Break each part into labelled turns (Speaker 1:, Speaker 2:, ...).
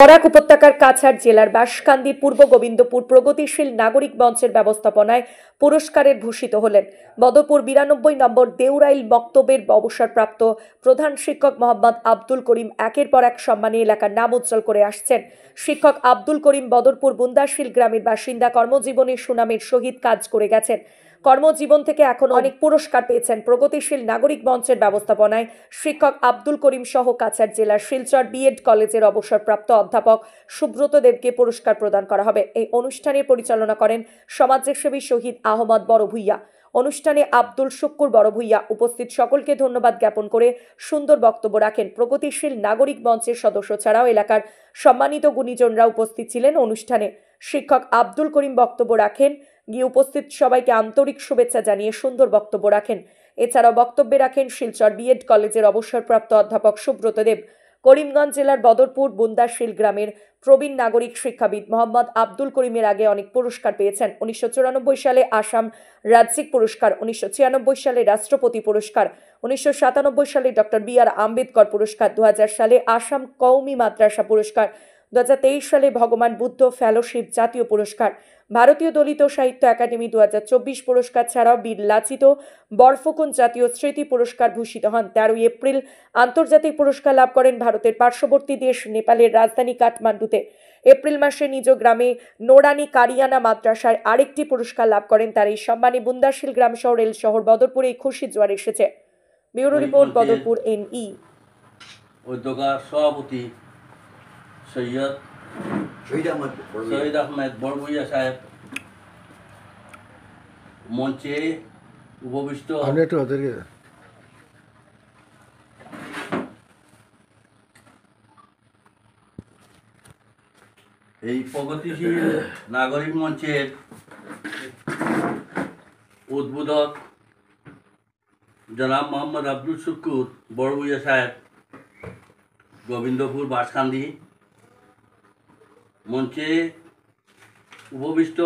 Speaker 1: বরাক উপত্যকার কাছাড় জেলার বাঁশকান্দির পূর্ব গোবিন্দপুর প্রগতিশীল নাগরিক মঞ্চের ব্যবস্থাপনায় পুরস্কারের ভূষিত হলেন বদরপুর 92 নম্বর দেউরাইল বক্তব্যের অবসরপ্রাপ্ত প্রধান শিক্ষক মোহাম্মদ আব্দুল করিম। একের পর এক সম্মানে এলাকার নাম উজ্জ্বল করে আসছেন। শিক্ষক আব্দুল করিম বদরপুর বুন্দাশীল গ্রামের বাসিন্দা, কর্মজীবনে সুনামের সহিত কাজ করে গেছেন। কর্মজীবন থেকে এখন অনেক পুরস্কার পেয়েছেন। প্রগতিশীল নাগরিক মঞ্চের ব্যবস্থাপনায় শিক্ষক আব্দুল করিম সহ কাছাড় জেলার শিলচর বিএড কলেজের অবসরপ্রাপ্ত অধ্যাপক সুব্রত দেবকে পুরস্কার প্রদান করা হবে। এই অনুষ্ঠানের পরিচালনা করেন সমাজসেবী শহীদ আহমদ বড়ভূইয়া। অনুষ্ঠানে আব্দুল শুক্কুর বড়ভূইয়া উপস্থিত সকলকে ধন্যবাদ জ্ঞাপন করে সুন্দর বক্তব্য রাখেন। প্রগতিশীল নাগরিক মঞ্চের সদস্য ছাড়াও এলাকার সম্মানিত গুণীজনরা উপস্থিত ছিলেন। অনুষ্ঠানে শিক্ষক আব্দুল করিম বক্তব্য রাখেন, গিয়ে উপস্থিত সবাইকে আন্তরিক শুভেচ্ছা জানিয়ে সুন্দর বক্তব্য রাখেন। এছাড়াও বক্তব্যে রাখেন শিলচর বিএড কলেজের অবসরপ্রাপ্ত অধ্যাপক সুব্রত দেব। করিমগঞ্জ জেলার বদরপুর বুন্দাশীল গ্রামের প্রবীণ নাগরিক শিক্ষাবিদ মোহাম্মদ আব্দুল করিমের আগে অনেক পুরস্কার পেয়েছেন। 1994 সালে আসাম রাজ্যিক পুরস্কার, 1996 সালে রাষ্ট্রপতি পুরস্কার, 1997 সালে ডক্টর বি.আর. আম্বেদকর পুরস্কার, 2000 সালে আসাম কওমি মাদ্রাসা পুরস্কার, 2023 সালে ভগবান বুদ্ধ ফেলোশিপ জাতীয় পুরস্কার, ভারতীয় দলিত সাহিত্য একাডেমি 2024 পুরস্কার ছাড়াও বীর লাচিত বরফুকন জাতীয় স্মৃতি পুরস্কার ভূষিত হন। 13 এপ্রিল আন্তর্জাতিক পুরস্কার লাভ করেন ভারতের পার্শ্ববর্তী দেশ নেপালের রাজধানী কাঠমান্ডুতে। এপ্রিল মাসে নিজ গ্রামে নোরানি কারিয়ানা মাদ্রাসায় আরেকটি পুরস্কার লাভ করেন। তার এই সম্মানে বুন্দাশীল গ্রাম শহর রেল শহর বদরপুরে খুশি জোয়ার এসেছে। Bureau report, Badarpur NE।
Speaker 2: উদ্যোগের সভাপতি শহীদ আহমেদ বড়ভূইয়া সাহেব মঞ্চে উপবিষ্ট এই প্রগতিশীল নাগরিক মঞ্চের উদ্বোধক জনাব মোহাম্মদ আব্দুল শুক্কুর বড়ভূইয়া সাহেব, গোবিন্দপুর বাঁশকান্দি। মঞ্চে উপবিষ্ট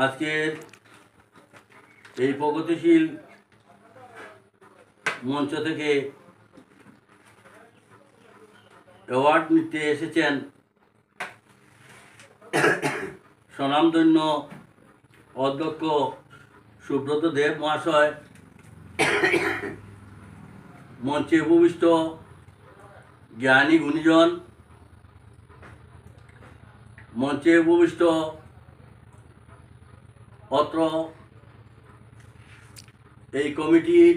Speaker 2: আজকের এই প্রগতিশীল মঞ্চ থেকে অ্যাওয়ার্ড নিতে এসেছেন স্বনামধন্য অধ্যক্ষ সুব্রত দেব মহাশয়। মঞ্চে উপবিষ্ট জ্ঞানী গুণীজন, মঞ্চে উপবিষ্ট অত্র এই কমিটির